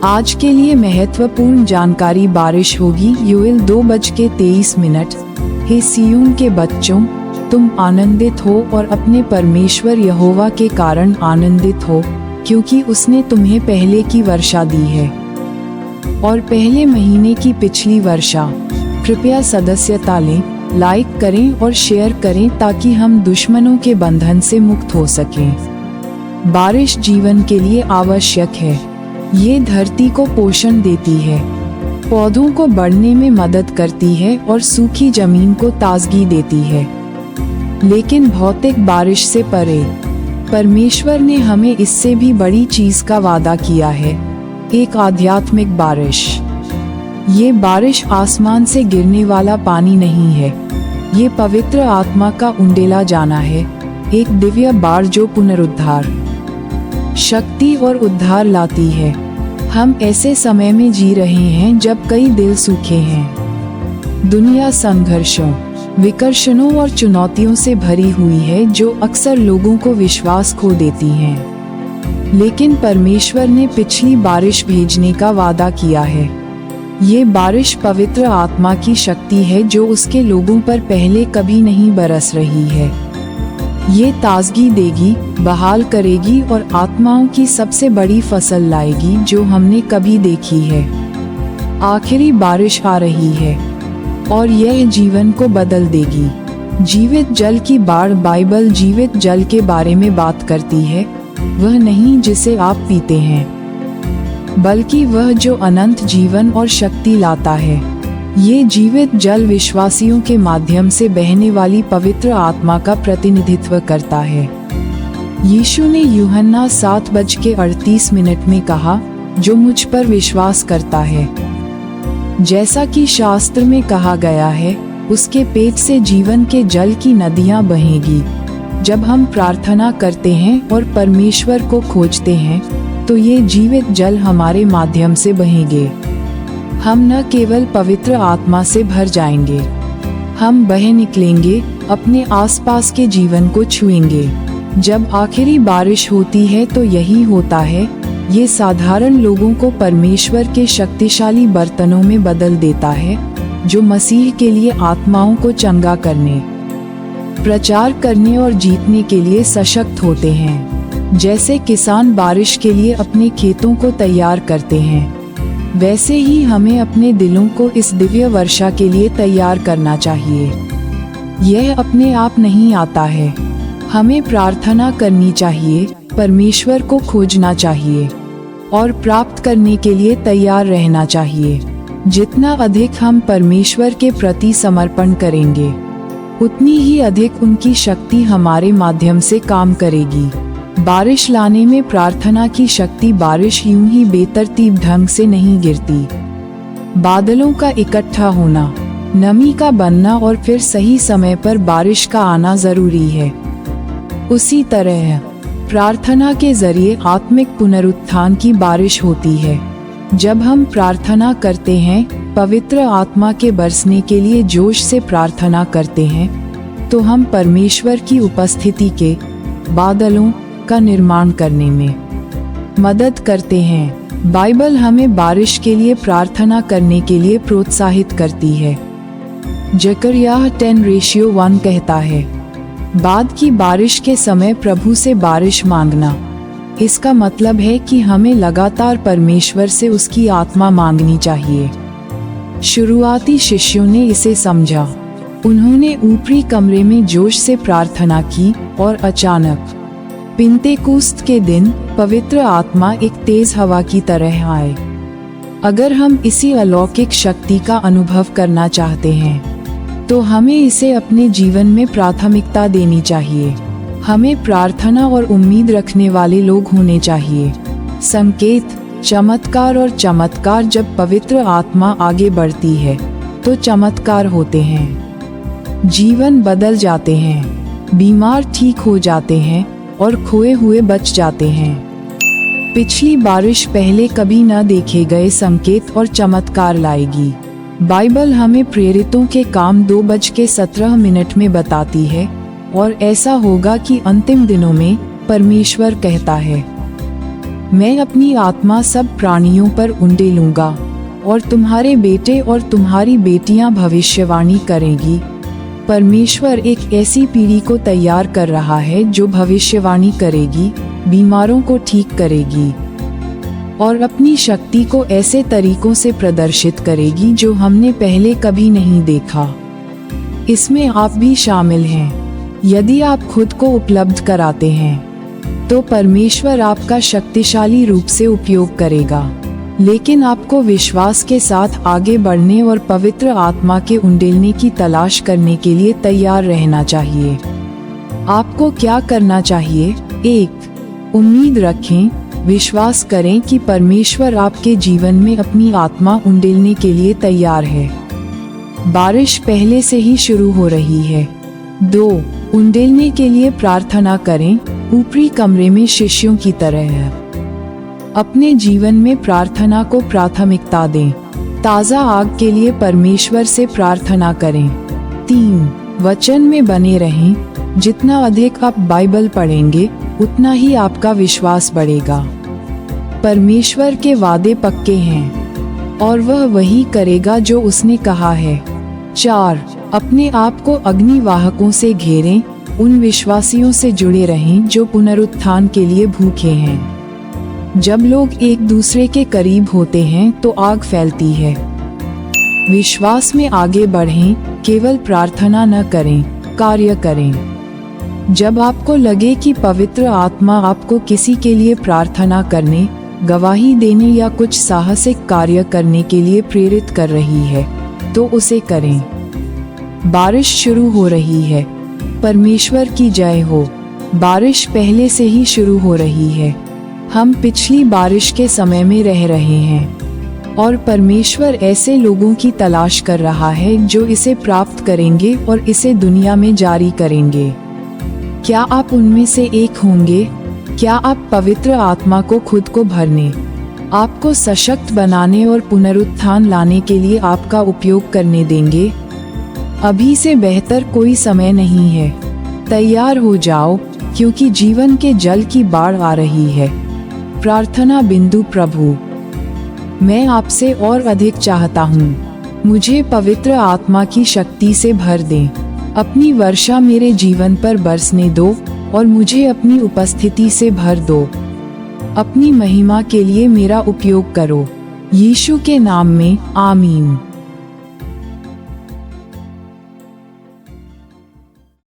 आज के लिए महत्वपूर्ण जानकारी। बारिश होगी यूएल 2:23। हे सिय्योन के बच्चों, तुम आनंदित हो और अपने परमेश्वर यहोवा के कारण आनंदित हो, क्योंकि उसने तुम्हें पहले की वर्षा दी है और पहले महीने की पिछली वर्षा। कृपया सदस्यता लें, लाइक करें और शेयर करें ताकि हम दुश्मनों के बंधन से मुक्त हो सकें। बारिश जीवन के लिए आवश्यक है। ये धरती को पोषण देती है, पौधों को बढ़ने में मदद करती है और सूखी जमीन को ताजगी देती है। लेकिन भौतिक बारिश से परे, परमेश्वर ने हमें इससे भी बड़ी चीज का वादा किया है, एक आध्यात्मिक बारिश। ये बारिश आसमान से गिरने वाला पानी नहीं है, ये पवित्र आत्मा का उंडेला जाना है, एक दिव्य बाढ़ जो पुनरुद्धार, शक्ति और उद्धार लाती है। हम ऐसे समय में जी रहे हैं जब कई दिल सूखे हैं। दुनिया संघर्षों, विकर्षणों और चुनौतियों से भरी हुई है जो अक्सर लोगों को विश्वास खो देती हैं। लेकिन परमेश्वर ने पिछली बारिश भेजने का वादा किया है। ये बारिश पवित्र आत्मा की शक्ति है जो उसके लोगों पर पहले कभी नहीं बरस रही है। ये ताजगी देगी, बहाल करेगी और आत्माओं की सबसे बड़ी फसल लाएगी जो हमने कभी देखी है। आखिरी बारिश आ रही है और यह जीवन को बदल देगी। जीवित जल की बाढ़। बाइबल जीवित जल के बारे में बात करती है, वह नहीं जिसे आप पीते हैं, बल्कि वह जो अनंत जीवन और शक्ति लाता है। ये जीवित जल विश्वासियों के माध्यम से बहने वाली पवित्र आत्मा का प्रतिनिधित्व करता है। यीशु ने यूहन्ना 7:38 में कहा, जो मुझ पर विश्वास करता है, जैसा कि शास्त्र में कहा गया है, उसके पेट से जीवन के जल की नदियां बहेंगी। जब हम प्रार्थना करते हैं और परमेश्वर को खोजते हैं, तो ये जीवित जल हमारे माध्यम से बहेंगे। हम न केवल पवित्र आत्मा से भर जाएंगे, हम बह निकलेंगे, अपने आसपास के जीवन को छुएंगे। जब आखिरी बारिश होती है तो यही होता है, ये साधारण लोगों को परमेश्वर के शक्तिशाली बर्तनों में बदल देता है, जो मसीह के लिए आत्माओं को चंगा करने, प्रचार करने और जीतने के लिए सशक्त होते हैं। जैसे किसान बारिश के लिए अपने खेतों को तैयार करते हैं, वैसे ही हमें अपने दिलों को इस दिव्य वर्षा के लिए तैयार करना चाहिए। यह अपने आप नहीं आता है, हमें प्रार्थना करनी चाहिए, परमेश्वर को खोजना चाहिए और प्राप्त करने के लिए तैयार रहना चाहिए। जितना अधिक हम परमेश्वर के प्रति समर्पण करेंगे, उतनी ही अधिक उनकी शक्ति हमारे माध्यम से काम करेगी। बारिश लाने में प्रार्थना की शक्ति। बारिश यूं ही बेतरतीब ढंग से नहीं गिरती। बादलों का इकट्ठा होना, नमी का बनना और फिर सही समय पर बारिश का आना जरूरी है। उसी तरह प्रार्थना के जरिए आत्मिक पुनरुत्थान की बारिश होती है। जब हम प्रार्थना करते हैं, पवित्र आत्मा के बरसने के लिए जोश से प्रार्थना करते हैं, तो हम परमेश्वर की उपस्थिति के बादलों का निर्माण करने में मदद करते हैं। बाइबल हमें बारिश के लिए प्रार्थना करने के लिए प्रोत्साहित करती है। जकरिया 10:1 कहता है, बाद की बारिश के समय प्रभु से बारिश मांगना। इसका मतलब है कि हमें लगातार परमेश्वर से उसकी आत्मा मांगनी चाहिए। शुरुआती शिष्यों ने इसे समझा। उन्होंने ऊपरी कमरे में जोश से प्रार्थना की और अचानक पिंतेकुस्त के दिन पवित्र आत्मा एक तेज हवा की तरह आए। अगर हम इसी अलौकिक शक्ति का अनुभव करना चाहते हैं, तो हमें इसे अपने जीवन में प्राथमिकता देनी चाहिए। हमें प्रार्थना और उम्मीद रखने वाले लोग होने चाहिए। संकेत, चमत्कार और चमत्कार। जब पवित्र आत्मा आगे बढ़ती है, तो चमत्कार होते हैं। जीवन बदल जाते हैं, बीमार ठीक हो जाते हैं और खोए हुए बच जाते हैं। पिछली बारिश पहले कभी न देखे गए संकेत और चमत्कार लाएगी। बाइबल हमें प्रेरितों के काम 2:17 में बताती है, और ऐसा होगा कि अंतिम दिनों में परमेश्वर कहता है, मैं अपनी आत्मा सब प्राणियों पर उंडेलूंगा और तुम्हारे बेटे और तुम्हारी बेटियां भविष्यवाणी करेंगी। परमेश्वर एक ऐसी पीढ़ी को तैयार कर रहा है जो भविष्यवाणी करेगी, बीमारों को ठीक करेगी और अपनी शक्ति को ऐसे तरीकों से प्रदर्शित करेगी जो हमने पहले कभी नहीं देखा। इसमें आप भी शामिल हैं। यदि आप खुद को उपलब्ध कराते हैं तो परमेश्वर आपका शक्तिशाली रूप से उपयोग करेगा, लेकिन आपको विश्वास के साथ आगे बढ़ने और पवित्र आत्मा के उंडेलने की तलाश करने के लिए तैयार रहना चाहिए। आपको क्या करना चाहिए? 1. उम्मीद रखें, विश्वास करें कि परमेश्वर आपके जीवन में अपनी आत्मा उंडेलने के लिए तैयार है। बारिश पहले से ही शुरू हो रही है। 2. उंडेलने के लिए प्रार्थना करें, ऊपरी कमरे में शिष्यों की तरह है। अपने जीवन में प्रार्थना को प्राथमिकता दें। ताज़ा आग के लिए परमेश्वर से प्रार्थना करें। 3. वचन में बने रहें। जितना अधिक आप बाइबल पढ़ेंगे उतना ही आपका विश्वास बढ़ेगा। परमेश्वर के वादे पक्के हैं और वह वही करेगा जो उसने कहा है। 4. अपने आप को अग्निवाहकों से घेरें, उन विश्वासियों से जुड़े रहें जो पुनरुत्थान के लिए भूखे हैं। जब लोग एक दूसरे के करीब होते हैं तो आग फैलती है। विश्वास में आगे बढ़ें, केवल प्रार्थना न करें, कार्य करें। जब आपको लगे कि पवित्र आत्मा आपको किसी के लिए प्रार्थना करने, गवाही देने या कुछ साहसिक कार्य करने के लिए प्रेरित कर रही है, तो उसे करें। बारिश शुरू हो रही है। परमेश्वर की जय हो। बारिश पहले से ही शुरू हो रही है। हम पिछली बारिश के समय में रह रहे हैं और परमेश्वर ऐसे लोगों की तलाश कर रहा है जो इसे प्राप्त करेंगे और इसे दुनिया में जारी करेंगे। क्या आप उनमें से एक होंगे? क्या आप पवित्र आत्मा को खुद को भरने, आपको सशक्त बनाने और पुनरुत्थान लाने के लिए आपका उपयोग करने देंगे? अभी से बेहतर कोई समय नहीं है। तैयार हो जाओ, क्योंकि जीवन के जल की बाढ़ आ रही है। प्रार्थना बिंदु। प्रभु, मैं आपसे और अधिक चाहता हूँ। मुझे पवित्र आत्मा की शक्ति से भर दें। अपनी वर्षा मेरे जीवन पर बरसने दो और मुझे अपनी उपस्थिति से भर दो। अपनी महिमा के लिए मेरा उपयोग करो। यीशु के नाम में, आमीन।